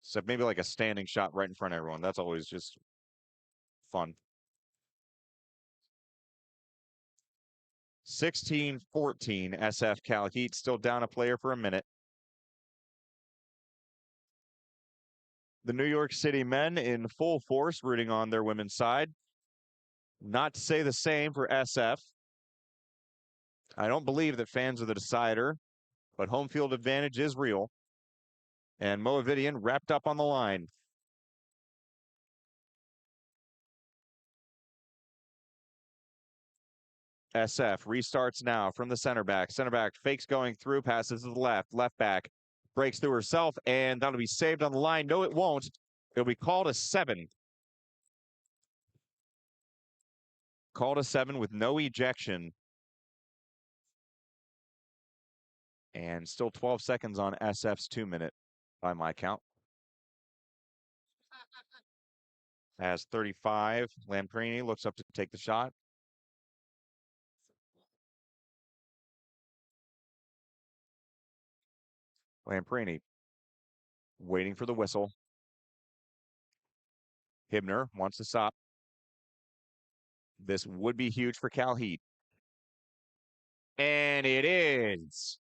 So maybe like a standing shot right in front of everyone. That's always just fun. 16-14, SF CalHeat still down a player for a minute. The New York City men in full force rooting on their women's side. Not to say the same for SF. I don't believe that fans are the decider, but home field advantage is real. And Moavidian wrapped up on the line. SF restarts now from the center back. Center back fakes going through, passes to the left. Left back breaks through herself, and that'll be saved on the line. No, it won't. It'll be called a 7. Called a 7 with no ejection. And still 12 seconds on SF's 2 minute by my count. As 35, Lamprini looks up to take the shot. Lamprini waiting for the whistle. Hibner wants to stop. This would be huge for CalHeat. And it is.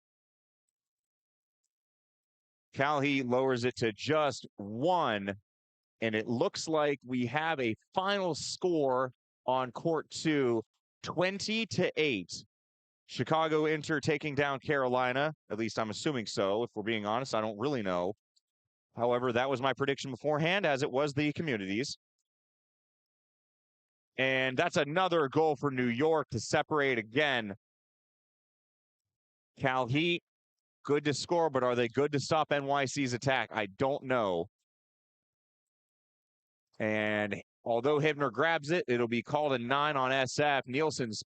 CalHeat lowers it to just 1. And it looks like we have a final score on court 2, 20-8. Chicago Inter taking down Carolina. At least I'm assuming so. If we're being honest, I don't really know. However, that was my prediction beforehand, as it was the communities. And that's another goal for New York to separate again. CalHeat, good to score, but are they good to stop NYC's attack? I don't know. And although Hibner grabs it, it'll be called a 9 on SF. Nielsen's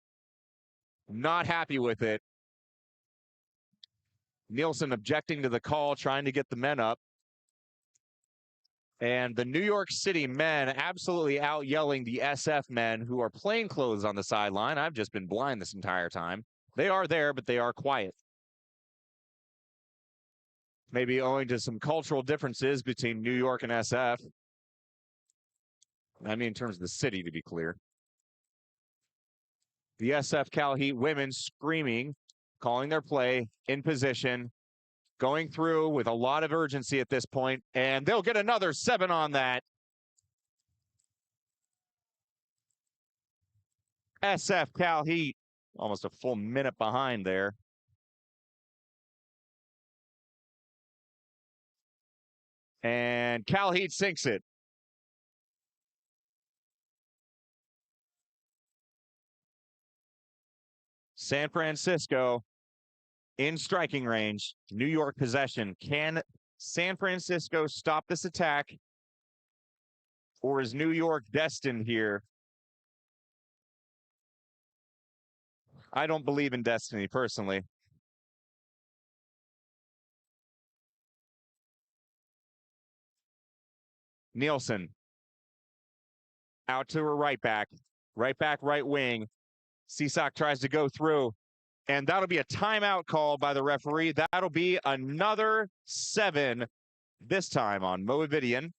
Not happy with it. Nielsen objecting to the call, trying to get the men up. And the New York City men absolutely out yelling the SF men who are plainclothes on the sideline. I've just been blind this entire time. They are there, but they are quiet. Maybe owing to some cultural differences between New York and SF. I mean, in terms of the city, to be clear. The SF CalHeat women screaming, calling their play, in position, going through with a lot of urgency at this point, and they'll get another 7 on that. SF CalHeat, almost a full minute behind there. And CalHeat sinks it. San Francisco in striking range. New York possession. Can San Francisco stop this attack? Or is New York destined here? I don't believe in destiny, personally. Nielsen. Out to her right back, right wing. Cisak tries to go through, and that'll be a timeout called by the referee. That'll be another 7, this time on Moavidian.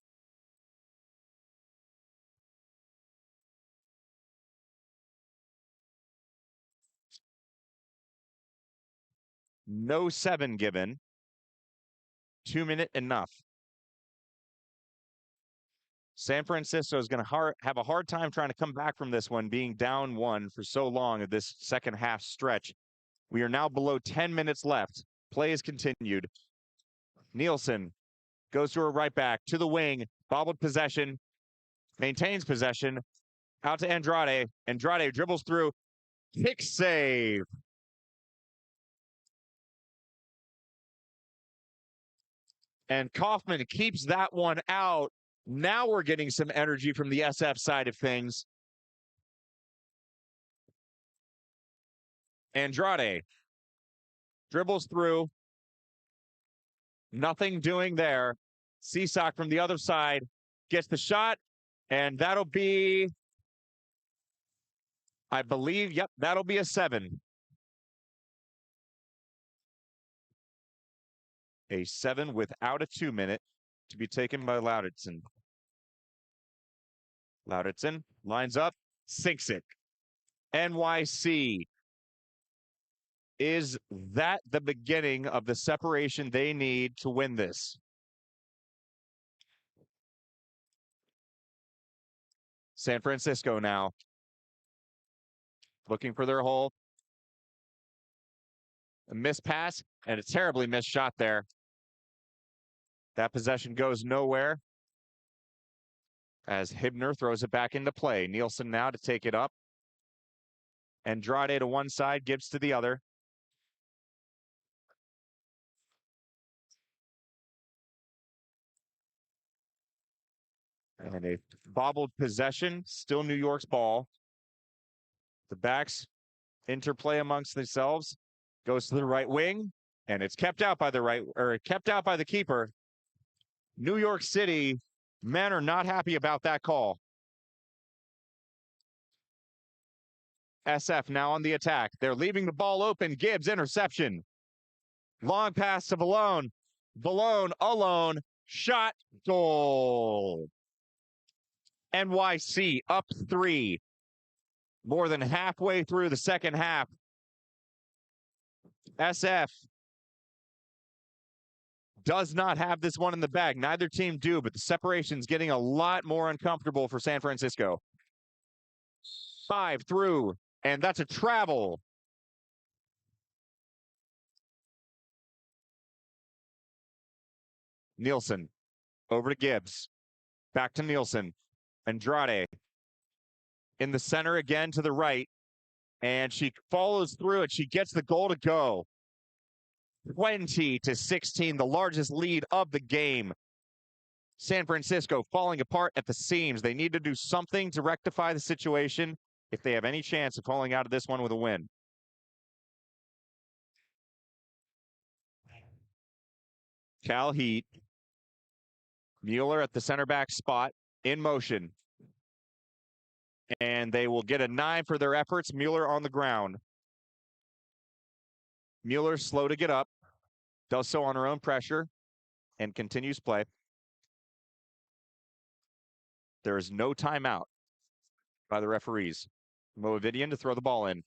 No 7 given. 2-minute enough. San Francisco is going to have a hard time trying to come back from this one, being down 1 for so long of this second half stretch. We are now below 10 minutes left. Play is continued. Nielsen goes to her right back, to the wing, bobbled possession, maintains possession, out to Andrade. Andrade dribbles through, kick save. And Kaufman keeps that one out. Now we're getting some energy from the SF side of things. Andrade dribbles through. Nothing doing there. Cisak from the other side gets the shot, and that'll be, I believe, yep, that'll be a 7. A 7 without a 2-minute to be taken by Lauritsen. Lauritsen lines up, sinks it. NYC. Is that the beginning of the separation they need to win this? San Francisco now looking for their hole. A missed pass and a terribly missed shot there. That possession goes nowhere as Hibner throws it back into play. Nielsen now to take it up. Andrade to one side, Gibbs to the other. And a bobbled possession, still New York's ball. The backs interplay amongst themselves, goes to the right wing, and it's kept out by the keeper. New York City men are not happy about that call. SF now on the attack. They're leaving the ball open. Gibbs interception. Long pass to Valone. Valone alone. Shot. Goal. NYC up 3. More than halfway through the second half. SF does not have this one in the bag. Neither team do, but the separation's getting a lot more uncomfortable for San Francisco. 5 through, and that's a travel. Nielsen over to Gibbs. Back to Nielsen. Andrade in the center again to the right. And she follows through it. She gets the goal to go. 20-16, the largest lead of the game. San Francisco falling apart at the seams. They need to do something to rectify the situation if they have any chance of falling out of this one with a win. CalHeat. Mueller at the center back spot in motion. And they will get a 9 for their efforts. Mueller on the ground. Mueller slow to get up. Does so on her own pressure and continues play. There is no timeout by the referees. Moavidian to throw the ball in.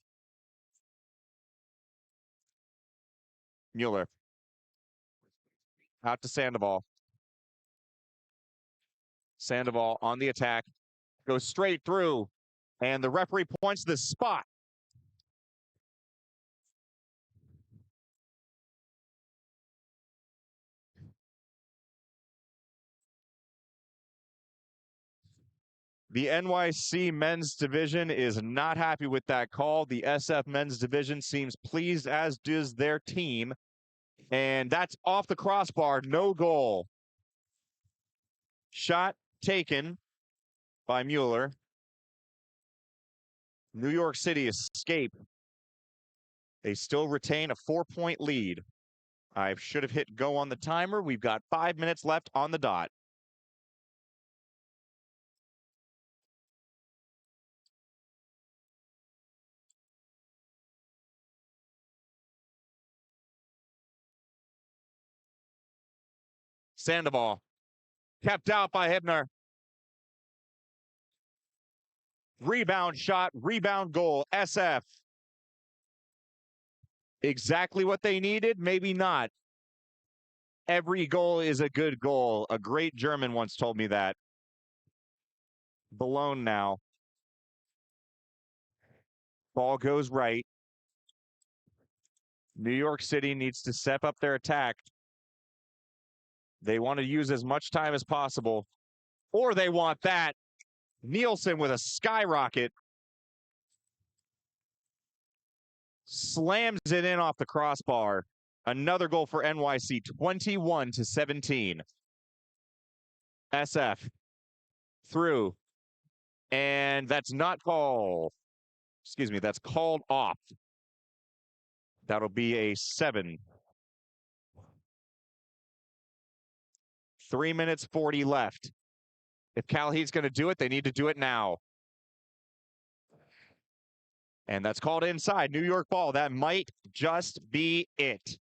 Mueller. Out to Sandoval. Sandoval on the attack. Goes straight through. And the referee points the spot. The NYC men's division is not happy with that call. The SF men's division seems pleased, as does their team. And that's off the crossbar, no goal. Shot taken by Mueller. New York City escape. They still retain a 4-point lead. I should have hit go on the timer. We've got 5 minutes left on the dot. Sandoval. Kept out by Hibner. Rebound shot, rebound goal, SF. Exactly what they needed? Maybe not. Every goal is a good goal. A great German once told me that. Balone now. Ball goes right. New York City needs to step up their attack. They want to use as much time as possible. Or they want that. Nielsen with a skyrocket. Slams it in off the crossbar. Another goal for NYC, 21-17. SF through. And that's not called. Excuse me, that's called off. That'll be a 7. 3 minutes 40 left. If CalHeat's going to do it, they need to do it now. And that's called inside. New York ball. That might just be it.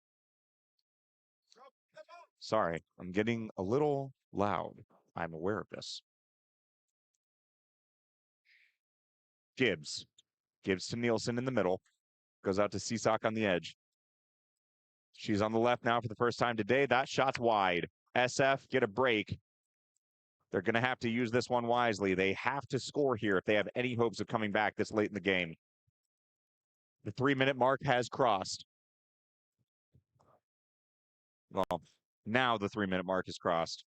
Sorry, I'm getting a little loud. I'm aware of this. Gibbs. Gibbs to Nielsen in the middle. Goes out to Cisak on the edge. She's on the left now for the first time today. That shot's wide. SF get a break. They're going to have to use this one wisely. They have to score here if they have any hopes of coming back this late in the game. The 3-minute mark has crossed. Well, now the 3-minute mark is crossed.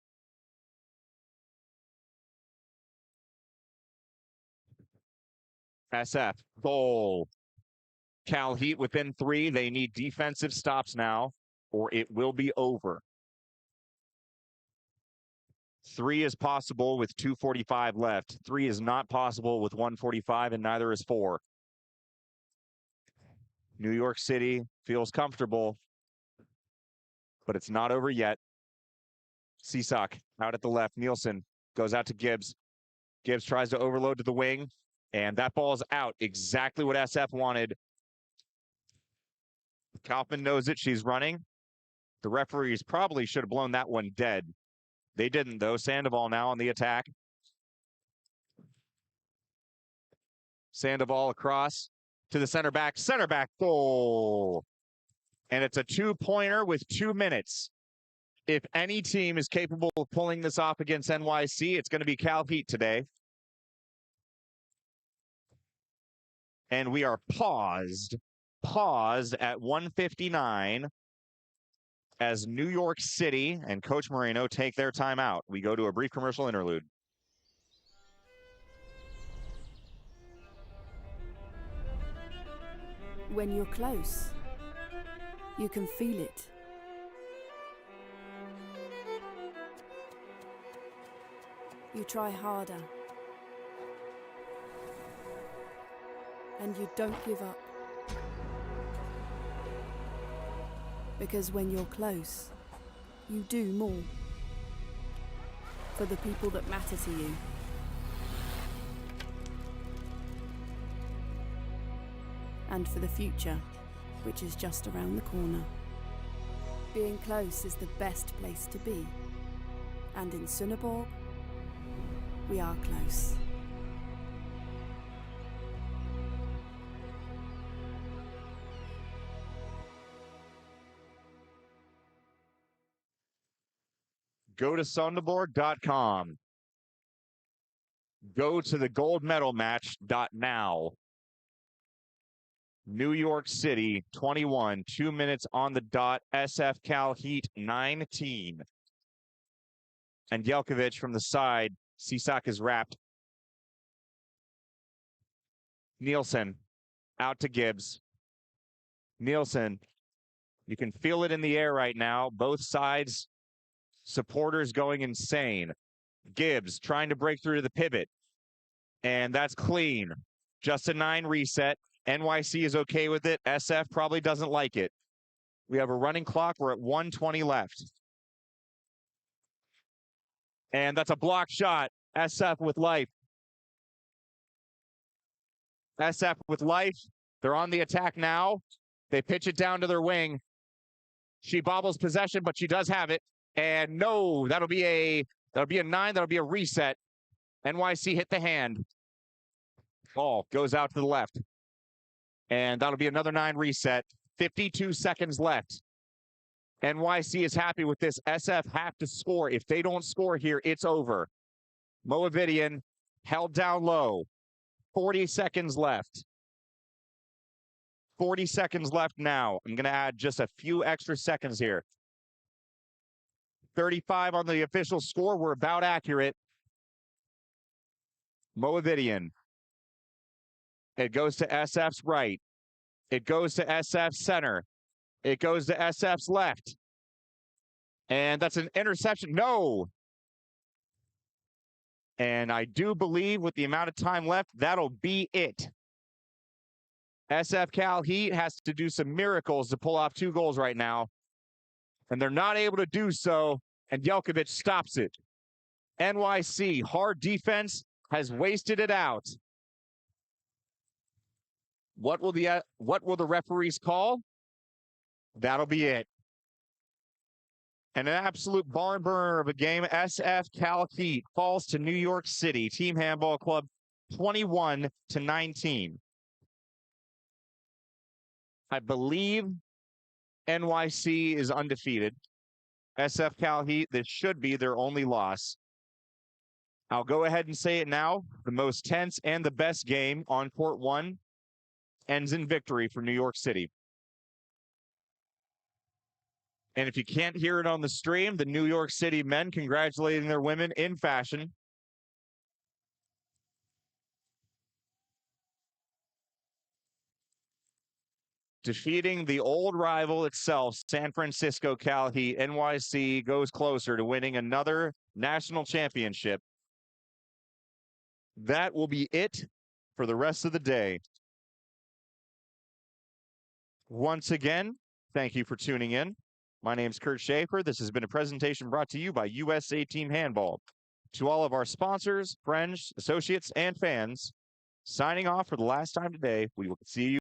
SF, goal. CalHeat within 3. They need defensive stops now, or it will be over. 3 is possible with 2:45 left. 3 is not possible with 1:45, and neither is 4. New York City feels comfortable, but it's not over yet. Cisak out at the left. Nielsen goes out to Gibbs. Gibbs tries to overload to the wing, and that ball is out. Exactly what SF wanted. Kaufman knows it. She's running. The referees probably should have blown that one dead. They didn't, though. Sandoval now on the attack. Sandoval across to the center back. Center back goal. And it's a 2-pointer with 2 minutes. If any team is capable of pulling this off against NYC, it's going to be CalHeat today. And we are paused at 1:59 as New York City and Coach Moreno take their time out. We go to a brief commercial interlude. When you're close, you can feel it. You try harder. And you don't give up. Because when you're close, you do more. For the people that matter to you. And for the future, which is just around the corner. Being close is the best place to be. And in Sunderborg, we are close. Go to Sonderborg.com. Go to the gold medal match.now. New York City, 21, 2 minutes on the dot. SF CalHeat, 19. And Jelkovic from the side. Cisak is wrapped. Nielsen out to Gibbs. Nielsen, you can feel it in the air right now. Both sides, supporters going insane. Gibbs trying to break through to the pivot. And that's clean. Just a 9 reset. NYC is okay with it. SF probably doesn't like it. We have a running clock. We're at 1:20 left. And that's a block shot. SF with life. SF with life. They're on the attack now. They pitch it down to their wing. She bobbles possession, but she does have it. And no, that'll be a 9. That'll be a reset. NYC hit the hand. Ball goes out to the left. And that'll be another 9 reset. 52 seconds left. NYC is happy with this. SF have to score. If they don't score here, it's over. Moavidian held down low. 40 seconds left. 40 seconds left now. I'm going to add just a few extra seconds here. 35 on the official score. We're about accurate. Moavidian. It goes to SF's right. It goes to SF's center. It goes to SF's left. And that's an interception. No. And I do believe with the amount of time left, that'll be it. SF CalHeat has to do some miracles to pull off 2 goals right now. And they're not able to do so. And Jelkovic stops it. NYC, hard defense, has wasted it out. What will the referees call? That'll be it. And an absolute barn burner of a game. SF CalHeat falls to New York City Team Handball Club 21-19. I believe NYC is undefeated. SF CalHeat, this should be their only loss. I'll go ahead and say it now. The most tense and the best game on court 1 ends in victory for New York City. And if you can't hear it on the stream, the New York City men congratulating their women in fashion. Defeating the old rival itself, San Francisco CalHeat, NYC goes closer to winning another national championship. That will be it for the rest of the day. Once again, thank you for tuning in. My name is Kurt Schaefer. This has been a presentation brought to you by USA Team Handball. To all of our sponsors, friends, associates, and fans, signing off for the last time today. We will see you.